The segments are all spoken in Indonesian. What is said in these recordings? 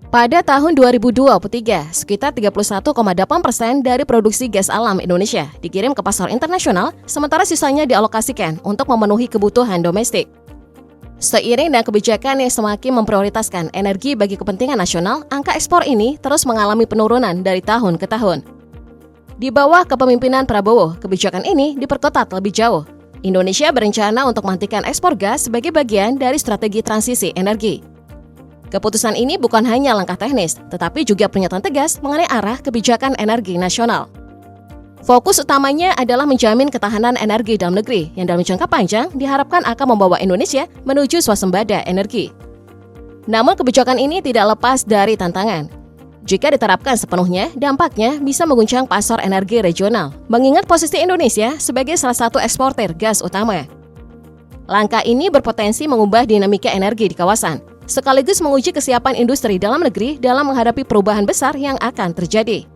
Pada tahun 2023, sekitar 31,8% dari produksi gas alam Indonesia dikirim ke pasar internasional, sementara sisanya dialokasikan untuk memenuhi kebutuhan domestik. Seiring dengan kebijakan yang semakin memprioritaskan energi bagi kepentingan nasional, angka ekspor ini terus mengalami penurunan dari tahun ke tahun. Di bawah kepemimpinan Prabowo, kebijakan ini diperketat lebih jauh. Indonesia berencana untuk menghentikan ekspor gas sebagai bagian dari strategi transisi energi. Keputusan ini bukan hanya langkah teknis, tetapi juga pernyataan tegas mengenai arah kebijakan energi nasional. Fokus utamanya adalah menjamin ketahanan energi dalam negeri yang dalam jangka panjang diharapkan akan membawa Indonesia menuju swasembada energi. Namun kebijakan ini tidak lepas dari tantangan. Jika diterapkan sepenuhnya, dampaknya bisa mengguncang pasar energi regional, mengingat posisi Indonesia sebagai salah satu eksportir gas utama. Langkah ini berpotensi mengubah dinamika energi di kawasan, sekaligus menguji kesiapan industri dalam negeri dalam menghadapi perubahan besar yang akan terjadi.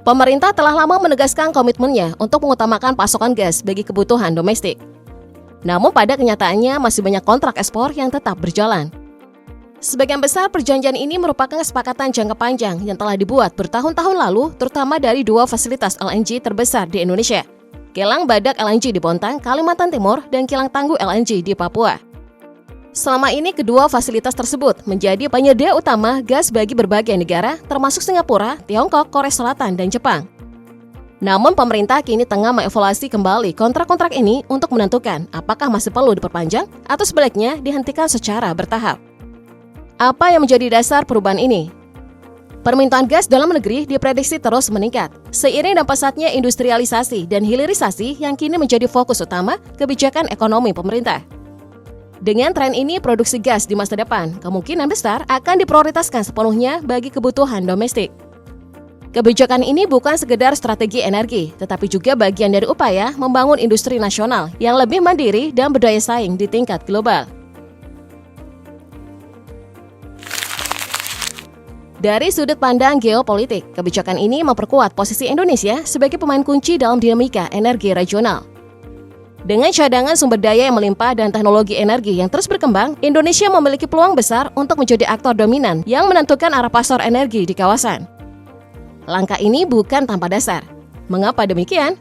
Pemerintah telah lama menegaskan komitmennya untuk mengutamakan pasokan gas bagi kebutuhan domestik. Namun pada kenyataannya masih banyak kontrak ekspor yang tetap berjalan. Sebagian besar perjanjian ini merupakan kesepakatan jangka panjang yang telah dibuat bertahun-tahun lalu, terutama dari dua fasilitas LNG terbesar di Indonesia, Kilang Badak LNG di Bontang, Kalimantan Timur, dan Kilang Tangguh LNG di Papua. Selama ini kedua fasilitas tersebut menjadi penyedia utama gas bagi berbagai negara, termasuk Singapura, Tiongkok, Korea Selatan, dan Jepang. Namun pemerintah kini tengah mengevaluasi kembali kontrak-kontrak ini untuk menentukan apakah masih perlu diperpanjang atau sebaliknya dihentikan secara bertahap. Apa yang menjadi dasar perubahan ini? Permintaan gas dalam negeri diprediksi terus meningkat, seiring dan pesatnya industrialisasi dan hilirisasi yang kini menjadi fokus utama kebijakan ekonomi pemerintah. Dengan tren ini, produksi gas di masa depan kemungkinan besar akan diprioritaskan sepenuhnya bagi kebutuhan domestik. Kebijakan ini bukan sekedar strategi energi, tetapi juga bagian dari upaya membangun industri nasional yang lebih mandiri dan berdaya saing di tingkat global. Dari sudut pandang geopolitik, kebijakan ini memperkuat posisi Indonesia sebagai pemain kunci dalam dinamika energi regional. Dengan cadangan sumber daya yang melimpah dan teknologi energi yang terus berkembang, Indonesia memiliki peluang besar untuk menjadi aktor dominan yang menentukan arah pasar energi di kawasan. Langkah ini bukan tanpa dasar. Mengapa demikian?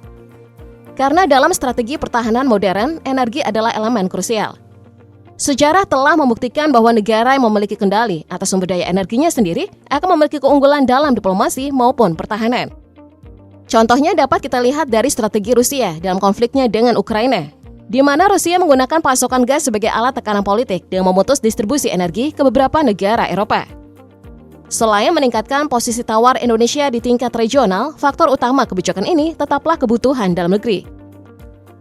Karena dalam strategi pertahanan modern, energi adalah elemen krusial. Sejarah telah membuktikan bahwa negara yang memiliki kendali atas sumber daya energinya sendiri akan memiliki keunggulan dalam diplomasi maupun pertahanan. Contohnya dapat kita lihat dari strategi Rusia dalam konfliknya dengan Ukraina, di mana Rusia menggunakan pasokan gas sebagai alat tekanan politik dengan memutus distribusi energi ke beberapa negara Eropa. Selain meningkatkan posisi tawar Indonesia di tingkat regional, faktor utama kebijakan ini tetaplah kebutuhan dalam negeri.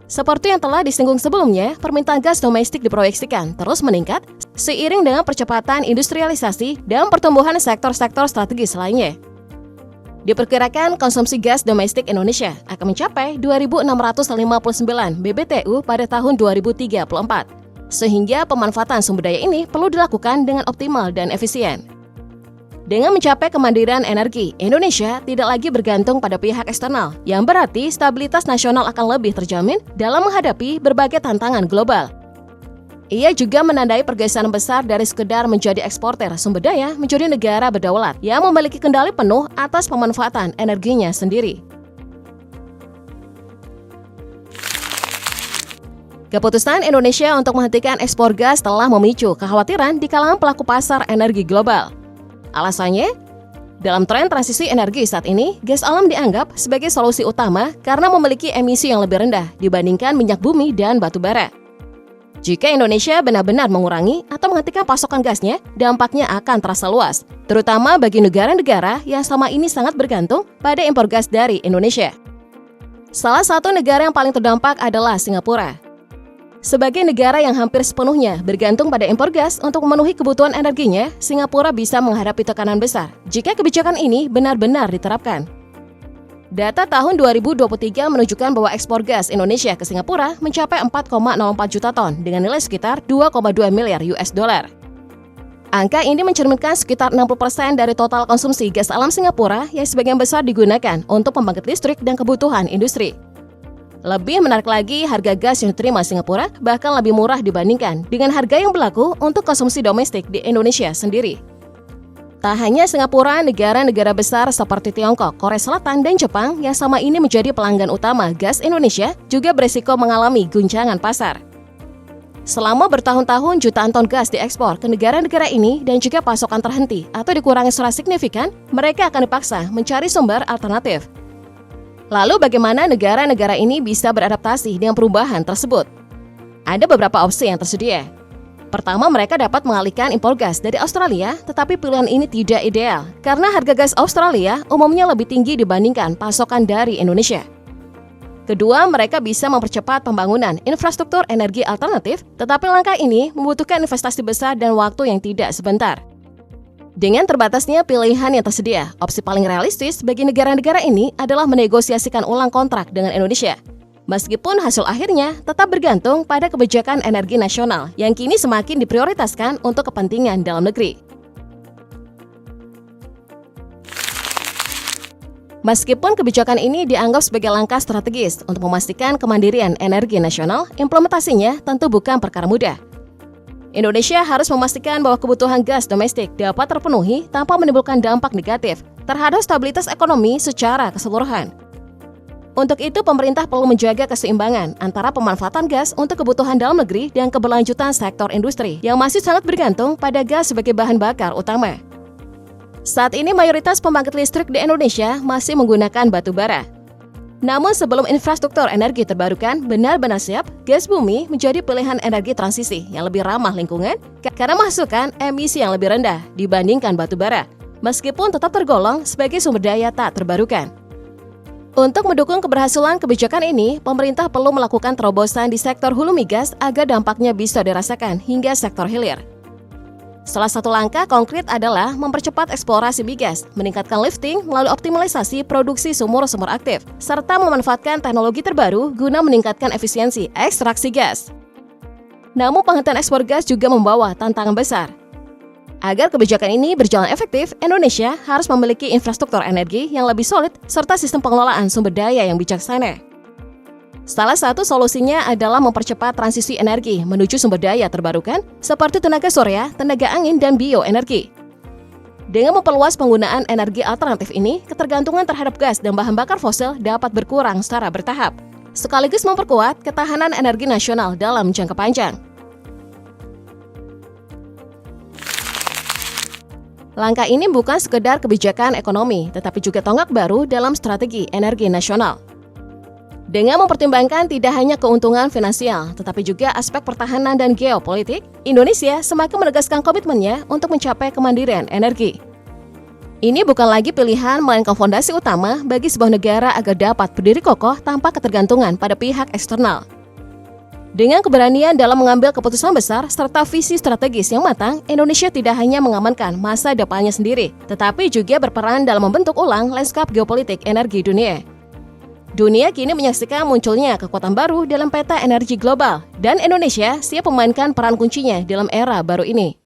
Seperti yang telah disinggung sebelumnya, permintaan gas domestik diproyeksikan terus meningkat seiring dengan percepatan industrialisasi dan pertumbuhan sektor-sektor strategis lainnya. Diperkirakan konsumsi gas domestik Indonesia akan mencapai 2.659 BBTU pada tahun 2034, sehingga pemanfaatan sumber daya ini perlu dilakukan dengan optimal dan efisien. Dengan mencapai kemandirian energi, Indonesia tidak lagi bergantung pada pihak eksternal, yang berarti stabilitas nasional akan lebih terjamin dalam menghadapi berbagai tantangan global. Ia juga menandai pergeseran besar dari sekedar menjadi eksportir sumber daya menjadi negara berdaulat yang memiliki kendali penuh atas pemanfaatan energinya sendiri. Keputusan Indonesia untuk menghentikan ekspor gas telah memicu kekhawatiran di kalangan pelaku pasar energi global. Alasannya, dalam tren transisi energi saat ini, gas alam dianggap sebagai solusi utama karena memiliki emisi yang lebih rendah dibandingkan minyak bumi dan batu bara. Jika Indonesia benar-benar mengurangi atau menghentikan pasokan gasnya, dampaknya akan terasa luas, terutama bagi negara-negara yang selama ini sangat bergantung pada impor gas dari Indonesia. Salah satu negara yang paling terdampak adalah Singapura. Sebagai negara yang hampir sepenuhnya bergantung pada impor gas untuk memenuhi kebutuhan energinya, Singapura bisa menghadapi tekanan besar jika kebijakan ini benar-benar diterapkan. Data tahun 2023 menunjukkan bahwa ekspor gas Indonesia ke Singapura mencapai 4,04 juta ton dengan nilai sekitar 2,2 miliar US dollar. Angka ini mencerminkan sekitar 60% dari total konsumsi gas alam Singapura yang sebagian besar digunakan untuk pembangkit listrik dan kebutuhan industri. Lebih menarik lagi, harga gas yang diterima Singapura bahkan lebih murah dibandingkan dengan harga yang berlaku untuk konsumsi domestik di Indonesia sendiri. Tak hanya Singapura, negara-negara besar seperti Tiongkok, Korea Selatan, dan Jepang yang sama ini menjadi pelanggan utama gas Indonesia juga berisiko mengalami guncangan pasar. Selama bertahun-tahun jutaan ton gas diekspor ke negara-negara ini dan juga pasokan terhenti atau dikurangi secara signifikan, mereka akan dipaksa mencari sumber alternatif. Lalu bagaimana negara-negara ini bisa beradaptasi dengan perubahan tersebut? Ada beberapa opsi yang tersedia. Pertama, mereka dapat mengalihkan impor gas dari Australia, tetapi pilihan ini tidak ideal karena harga gas Australia umumnya lebih tinggi dibandingkan pasokan dari Indonesia. Kedua, mereka bisa mempercepat pembangunan infrastruktur energi alternatif, tetapi langkah ini membutuhkan investasi besar dan waktu yang tidak sebentar. Dengan terbatasnya pilihan yang tersedia, opsi paling realistis bagi negara-negara ini adalah menegosiasikan ulang kontrak dengan Indonesia. Meskipun hasil akhirnya tetap bergantung pada kebijakan energi nasional yang kini semakin diprioritaskan untuk kepentingan dalam negeri. Meskipun kebijakan ini dianggap sebagai langkah strategis untuk memastikan kemandirian energi nasional, implementasinya tentu bukan perkara mudah. Indonesia harus memastikan bahwa kebutuhan gas domestik dapat terpenuhi tanpa menimbulkan dampak negatif terhadap stabilitas ekonomi secara keseluruhan. Untuk itu, pemerintah perlu menjaga keseimbangan antara pemanfaatan gas untuk kebutuhan dalam negeri dan keberlanjutan sektor industri yang masih sangat bergantung pada gas sebagai bahan bakar utama. Saat ini mayoritas pembangkit listrik di Indonesia masih menggunakan batu bara. Namun sebelum infrastruktur energi terbarukan benar-benar siap, gas bumi menjadi pilihan energi transisi yang lebih ramah lingkungan karena menghasilkan emisi yang lebih rendah dibandingkan batu bara, meskipun tetap tergolong sebagai sumber daya tak terbarukan. Untuk mendukung keberhasilan kebijakan ini, pemerintah perlu melakukan terobosan di sektor hulu migas agar dampaknya bisa dirasakan hingga sektor hilir. Salah satu langkah konkret adalah mempercepat eksplorasi migas, meningkatkan lifting melalui optimalisasi produksi sumur-sumur aktif, serta memanfaatkan teknologi terbaru guna meningkatkan efisiensi ekstraksi gas. Namun penghentian ekspor gas juga membawa tantangan besar. Agar kebijakan ini berjalan efektif, Indonesia harus memiliki infrastruktur energi yang lebih solid serta sistem pengelolaan sumber daya yang bijaksana. Salah satu solusinya adalah mempercepat transisi energi menuju sumber daya terbarukan seperti tenaga surya, tenaga angin, dan bioenergi. Dengan memperluas penggunaan energi alternatif ini, ketergantungan terhadap gas dan bahan bakar fosil dapat berkurang secara bertahap, sekaligus memperkuat ketahanan energi nasional dalam jangka panjang. Langkah ini bukan sekedar kebijakan ekonomi, tetapi juga tonggak baru dalam strategi energi nasional. Dengan mempertimbangkan tidak hanya keuntungan finansial, tetapi juga aspek pertahanan dan geopolitik, Indonesia semakin menegaskan komitmennya untuk mencapai kemandirian energi. Ini bukan lagi pilihan, melainkan fondasi utama bagi sebuah negara agar dapat berdiri kokoh tanpa ketergantungan pada pihak eksternal. Dengan keberanian dalam mengambil keputusan besar serta visi strategis yang matang, Indonesia tidak hanya mengamankan masa depannya sendiri, tetapi juga berperan dalam membentuk ulang lanskap geopolitik energi dunia. Dunia kini menyaksikan munculnya kekuatan baru dalam peta energi global, dan Indonesia siap memainkan peran kuncinya dalam era baru ini.